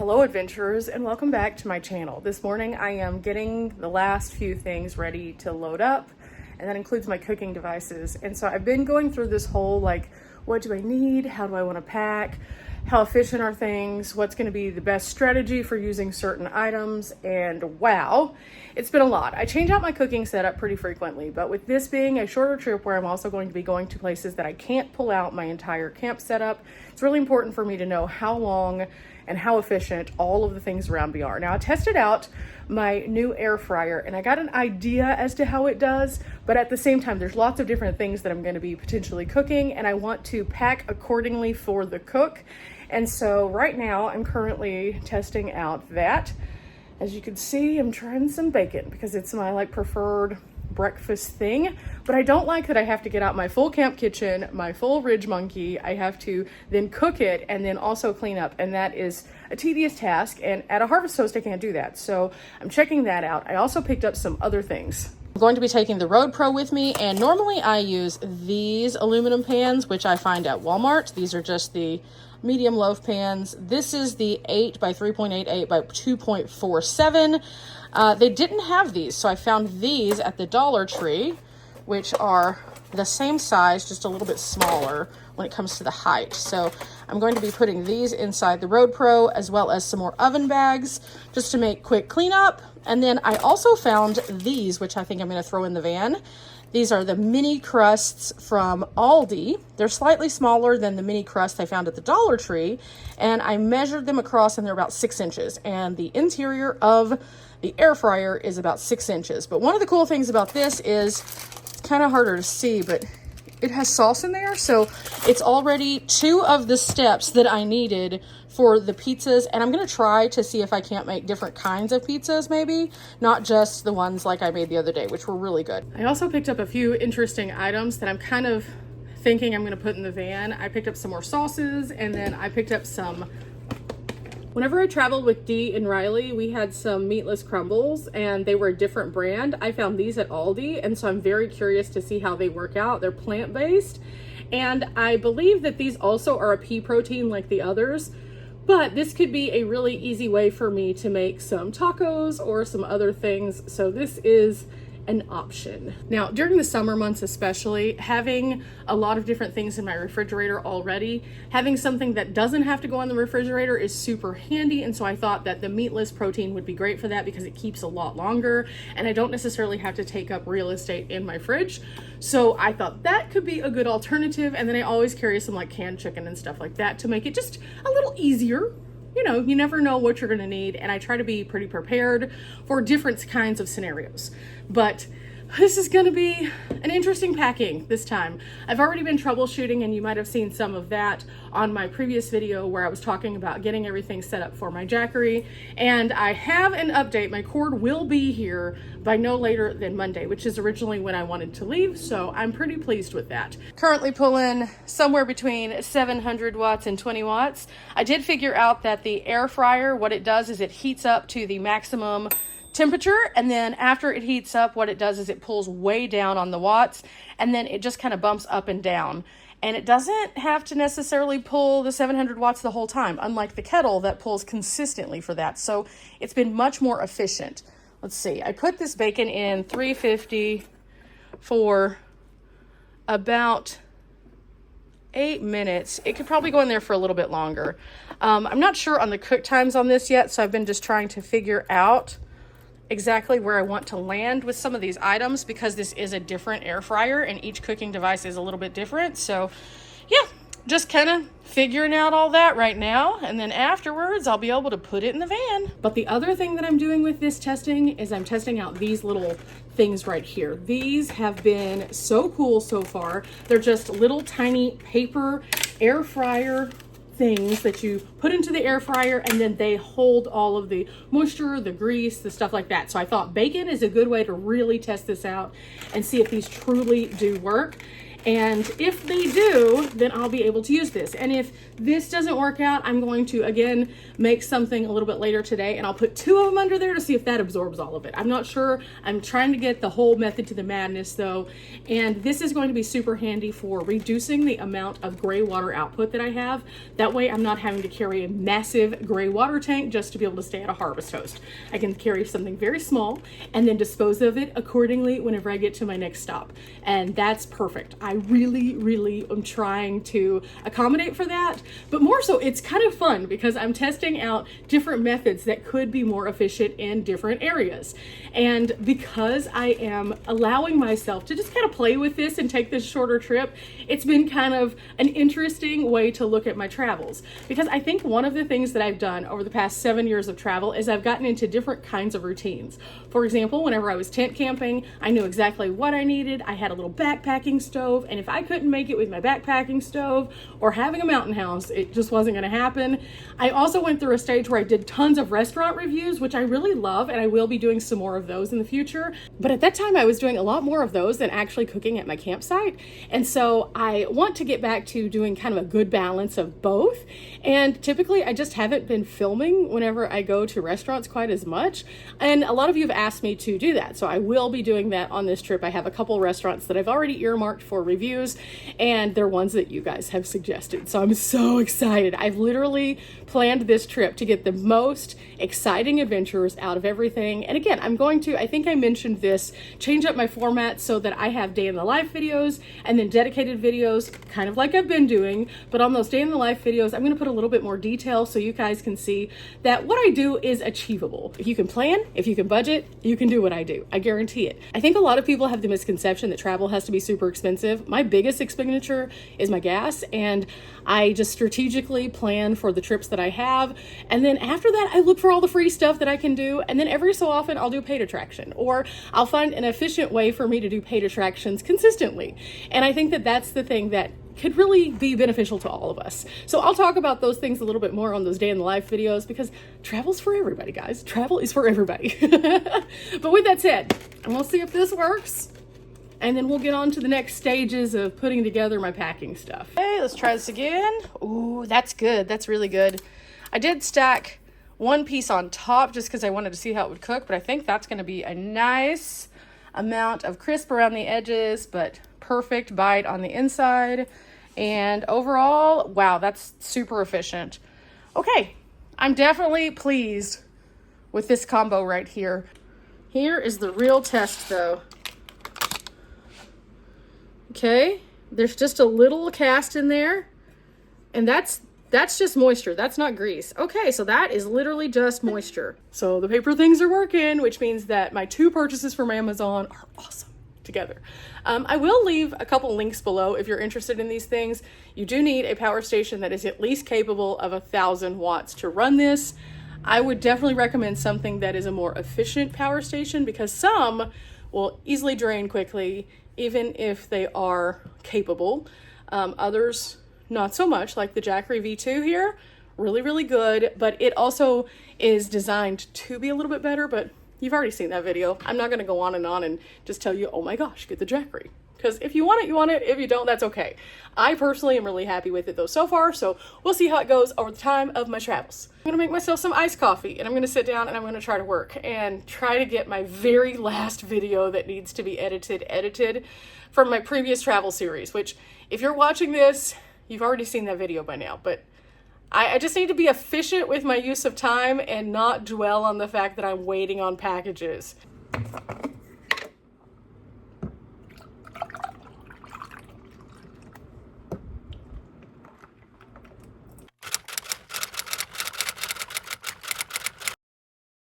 Hello adventurers, and welcome back to my channel. This morning I am getting the last few things ready to load up, and that includes my cooking devices. And so I've been going through this whole what do I need? How do I want to pack? How efficient are things? What's going to be the best strategy for using certain items? And wow, it's been a lot. I change out my cooking setup pretty frequently, but with this being a shorter trip where I'm also going to be going to places that I can't pull out my entire camp setup, it's really important for me to know how long and how efficient all of the things around me are. Now, I tested out my new air fryer and I got an idea as to how it does, but at the same time, there's lots of different things that I'm going to be potentially cooking, and I want to pack accordingly for the cook. And so right now I'm currently testing out that. As you can see, I'm trying some bacon because it's my preferred breakfast thing, but I don't like that I have to get out my full camp kitchen, my full Ridge Monkey. I have to then cook it and then also clean up, and that is a tedious task, and at a Harvest Toast I can't do that. So I'm checking that out. I also picked up some other things. I'm going to be taking the Road Pro with me, and normally I use these aluminum pans, which I find at Walmart. These are just the medium loaf pans. This is the 8 by 3.88 by 2.47. They didn't have these, so I found these at the Dollar Tree, which are the same size, just a little bit smaller when it comes to the height. So I'm going to be putting these inside the Road Pro, as well as some more oven bags just to make quick cleanup. And then I also found these, which I think I'm going to throw in the van. These are the mini crusts from Aldi. They're slightly smaller than the mini crusts I found at the Dollar Tree, and I measured them across and they're about 6 inches. And the interior of the air fryer is about 6 inches. But one of the cool things about this is, it's kind of harder to see, but it has sauce in there. So it's already 2 of the steps that I needed for the pizzas. And I'm going to try to see if I can't make different kinds of pizzas, maybe not just the ones like I made the other day, which were really good. I also picked up a few interesting items that I'm kind of thinking I'm going to put in the van. I picked up some more sauces, and then I picked up some. Whenever I traveled with Dee and Riley, we had some meatless crumbles, and they were a different brand. I found these at Aldi, and so I'm very curious to see how they work out. They're plant-based, and I believe that these also are a pea protein like the others, but this could be a really easy way for me to make some tacos or some other things, so this is an option. Now, during the summer months especially, having a lot of different things in my refrigerator already, having something that doesn't have to go in the refrigerator is super handy, and so I thought that the meatless protein would be great for that because it keeps a lot longer and I don't necessarily have to take up real estate in my fridge. So I thought that could be a good alternative, and then I always carry some canned chicken and stuff like that to make it just a little easier. You know, you never know what you're going to need, and I try to be pretty prepared for different kinds of scenarios. But this is going to be an interesting packing this time. I've already been troubleshooting, and you might have seen some of that on my previous video where I was talking about getting everything set up for my Jackery. And I have an update. My cord will be here by no later than Monday, which is originally when I wanted to leave, so I'm pretty pleased with that. Currently pulling somewhere between 700 watts and 20 watts. I did figure out that the air fryer, what it does is it heats up to the maximum temperature, and then after it heats up, what it does is it pulls way down on the watts, and then it just kind of bumps up and down. And it doesn't have to necessarily pull the 700 watts the whole time, unlike the kettle that pulls consistently for that. So it's been much more efficient. Let's see, I put this bacon in 350 for about 8 minutes. It could probably go in there for a little bit longer. I'm not sure on the cook times on this yet, so I've been just trying to figure out exactly where I want to land with some of these items because this is a different air fryer and each cooking device is a little bit different. So yeah, just kind of figuring out all that right now, and then afterwards I'll be able to put it in the van. But the other thing that I'm doing with this testing is I'm testing out these little things right here. These have been so cool so far. They're just little tiny paper air fryer things that you put into the air fryer, and then they hold all of the moisture, the grease, the stuff like that. So I thought bacon is a good way to really test this out and see if these truly do work. And if they do, then I'll be able to use this. And if this doesn't work out, I'm going to, again, make something a little bit later today, and I'll put 2 of them under there to see if that absorbs all of it. I'm not sure. I'm trying to get the whole method to the madness though. And this is going to be super handy for reducing the amount of gray water output that I have. That way I'm not having to carry a massive gray water tank just to be able to stay at a harvest host. I can carry something very small and then dispose of it accordingly whenever I get to my next stop. And that's perfect. I really am trying to accommodate for that, but more so it's kind of fun because I'm testing out different methods that could be more efficient in different areas. And because I am allowing myself to just kind of play with this and take this shorter trip, it's been kind of an interesting way to look at my travels. Because I think one of the things that I've done over the past 7 years of travel is I've gotten into different kinds of routines. For example, whenever I was tent camping, I knew exactly what I needed. I had a little backpacking stove, and if I couldn't make it with my backpacking stove or having a mountain house, it just wasn't going to happen. I also went through a stage where I did tons of restaurant reviews, which I really love, and I will be doing some more of those in the future. But at that time, I was doing a lot more of those than actually cooking at my campsite. And so I want to get back to doing kind of a good balance of both. And typically, I just haven't been filming whenever I go to restaurants quite as much. And a lot of you have asked me to do that. So I will be doing that on this trip. I have a couple restaurants that I've already earmarked for reviews, and they're ones that you guys have suggested. So I'm so excited. I've literally planned this trip to get the most exciting adventures out of everything. And again, I'm going to, I think I mentioned this, change up my format so that I have day in the life videos and then dedicated videos, kind of like I've been doing. But on those day in the life videos, I'm going to put a little bit more detail so you guys can see that what I do is achievable. If you can plan, if you can budget, you can do what I do. I guarantee it. I think a lot of people have the misconception that travel has to be super expensive. My biggest expenditure is my gas, and I just strategically plan for the trips that I have. And then after that, I look for all the free stuff that I can do. And then every so often I'll do paid attraction, or I'll find an efficient way for me to do paid attractions consistently. And I think that that's the thing that could really be beneficial to all of us. So I'll talk about those things a little bit more on those day in the life videos, because travel's for everybody, guys. Travel is for everybody. But with that said, I'm gonna see if this works, and then we'll get on to the next stages of putting together my packing stuff. Okay, let's try this again. Ooh, that's good. That's really good. I did stack one piece on top just because I wanted to see how it would cook, but I think that's gonna be a nice amount of crisp around the edges, but perfect bite on the inside. And overall, wow, that's super efficient. Okay, I'm definitely pleased with this combo right here. Here is the real test though. Okay, there's just a little cast in there, and that's just moisture. That's not grease. Okay, so that is literally just moisture. So the paper things are working, which means that my 2 purchases from Amazon are awesome together. I will leave a couple links below if you're interested in these things. You do need a power station that is at least capable of 1,000 watts to run this. I would definitely recommend something that is a more efficient power station, because some will easily drain quickly, even if they are capable. Others, not so much, like the Jackery V2 here. Really good, but it also is designed to be a little bit better, but you've already seen that video. I'm not gonna go on and just tell you, oh my gosh, get the Jackery. Because if you want it, you want it. If you don't, that's okay. I personally am really happy with it though so far, so we'll see how it goes over the time of my travels. I'm gonna make myself some iced coffee, and I'm gonna sit down and I'm gonna try to work and try to get my very last video that needs to be edited from my previous travel series, which if you're watching this, you've already seen that video by now, but I just need to be efficient with my use of time and not dwell on the fact that I'm waiting on packages.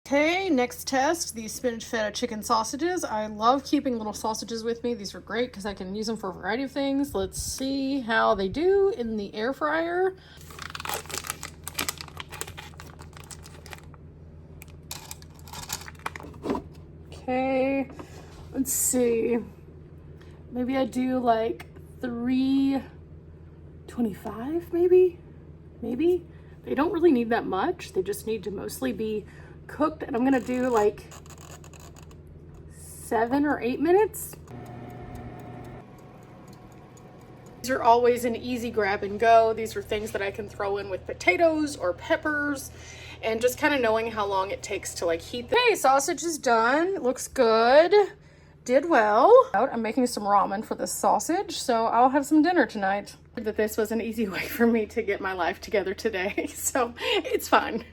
Okay, next test, these spinach feta chicken sausages. I love keeping little sausages with me. These are great because I can use them for a variety of things. Let's see how they do in the air fryer. Okay, let's see. Maybe I do like 325, maybe? They don't really need that much. They just need to mostly be cooked, and I'm gonna do like 7 or 8 minutes. These are always an easy grab and go. These are things that I can throw in with potatoes or peppers, and just kind of knowing how long it takes to like heat them. Okay, sausage is done. It looks good. Did well. I'm making some ramen for this sausage, so I'll have some dinner tonight. That this was an easy way for me to get my life together today, so it's fine.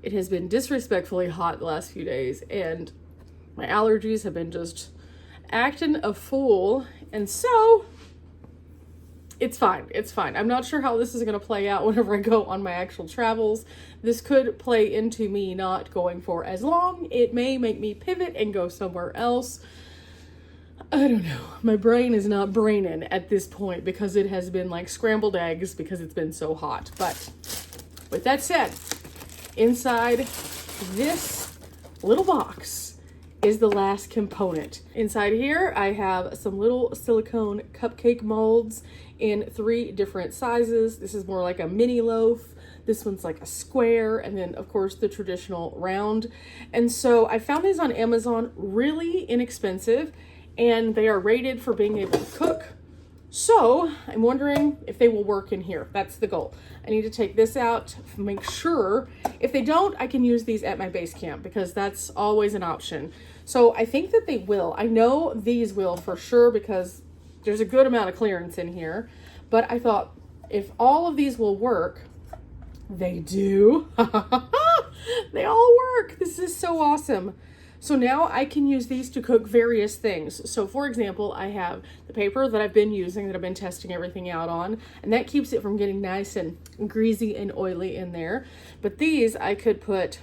It has been disrespectfully hot the last few days, and my allergies have been just acting a fool, and so it's fine. It's fine. I'm not sure how this is going to play out whenever I go on my actual travels. This could play into me not going for as long. It may make me pivot and go somewhere else. I don't know. My brain is not braining at this point because it has been like scrambled eggs because it's been so hot. But with that said, inside this little box is the last component. Inside here, I have some little silicone cupcake molds in 3 different sizes. This is more like a mini loaf. This one's like a square, and then of course the traditional round. And so I found these on Amazon, really inexpensive, and they are rated for being able to cook. So I'm wondering if they will work in here. That's the goal. I need to take this out, make sure. If they don't, I can use these at my base camp because that's always an option. So I think that they will. I know these will for sure because there's a good amount of clearance in here. But I thought if all of these will work, they do. They all work. This is so awesome. So now I can use these to cook various things. So for example, I have the paper that I've been using, that I've been testing everything out on, and that keeps it from getting nice and greasy and oily in there. But these, I could put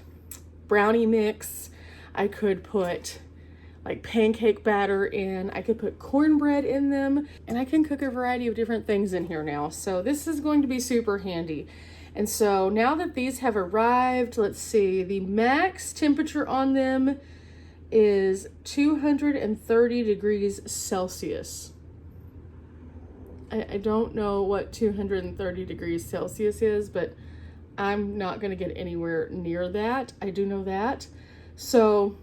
brownie mix, I could put like pancake batter in, I could put cornbread in them, and I can cook a variety of different things in here now. So this is going to be super handy. And so now that these have arrived, let's see, the max temperature on them is 230 degrees Celsius. I don't know what 230 degrees Celsius is, but I'm not going to get anywhere near that. I do know that. So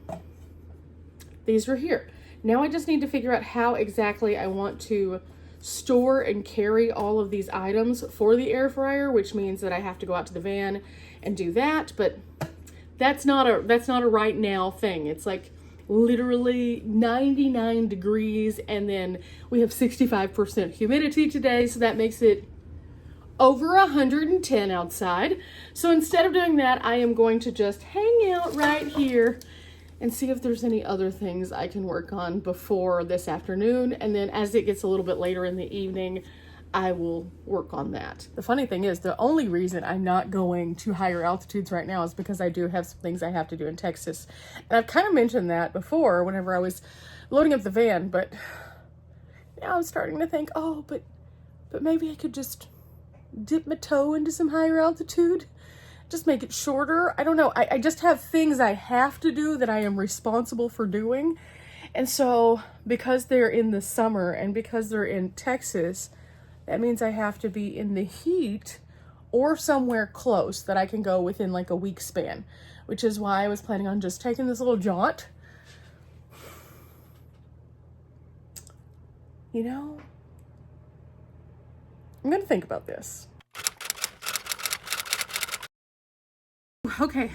these are here. Now I just need to figure out how exactly I want to store and carry all of these items for the air fryer, which means that I have to go out to the van and do that. But that's not a right now thing. It's like literally 99 degrees, and then we have 65% humidity today, so that makes it over 110 outside. So instead of doing that, I am going to just hang out right here and see if there's any other things I can work on before this afternoon, and then as it gets a little bit later in the evening, I will work on that. The funny thing is, the only reason I'm not going to higher altitudes right now is because I do have some things I have to do in Texas. And I've kind of mentioned that before whenever I was loading up the van, but now I'm starting to think, oh, but maybe I could just dip my toe into some higher altitude, just make it shorter. I don't know. I just have things I have to do that I am responsible for doing. And so because they're in the summer and because they're in Texas, that means I have to be in the heat or somewhere close that I can go within like a week span, which is why I was planning on just taking this little jaunt. You know, I'm gonna think about this. Okay,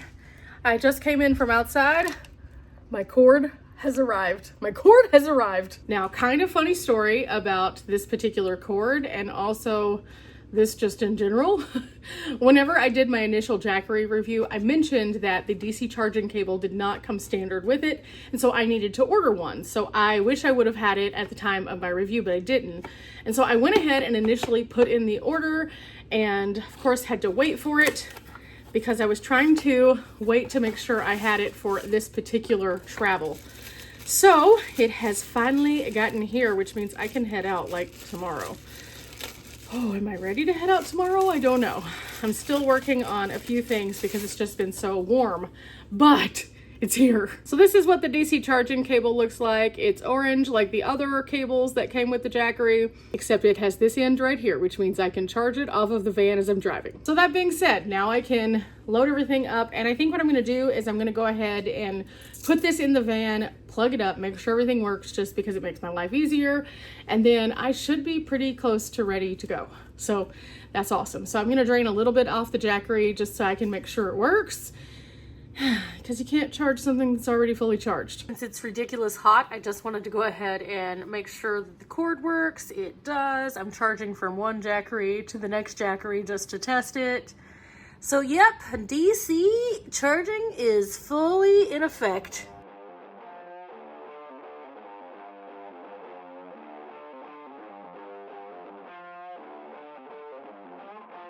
I just came in from outside. My cord has arrived. My cord has arrived. Now, kind of funny story about this particular cord, and also this just in general. Whenever I did my initial Jackery review, I mentioned that the DC charging cable did not come standard with it, and so I needed to order one. So I wish I would have had it at the time of my review, but I didn't. And so I went ahead and initially put in the order, and of course had to wait for it because I was trying to wait to make sure I had it for this particular travel. So it has finally gotten here, which means I can head out like tomorrow. Oh, am I ready to head out tomorrow? I don't know. I'm still working on a few things because it's just been so warm, but it's here. So this is what the DC charging cable looks like. It's orange like the other cables that came with the Jackery, except it has this end right here, which means I can charge it off of the van as I'm driving. So that being said, now I can load everything up, and I think what I'm gonna do is I'm gonna go ahead and put this in the van, plug it up, make sure everything works just because it makes my life easier, and then I should be pretty close to ready to go. So that's awesome. So I'm gonna drain a little bit off the Jackery just so I can make sure it works, because you can't charge something that's already fully charged. Since it's ridiculous hot, I just wanted to go ahead and make sure that the cord works. It does. I'm charging from one Jackery to the next Jackery just to test it. So yep, DC charging is fully in effect.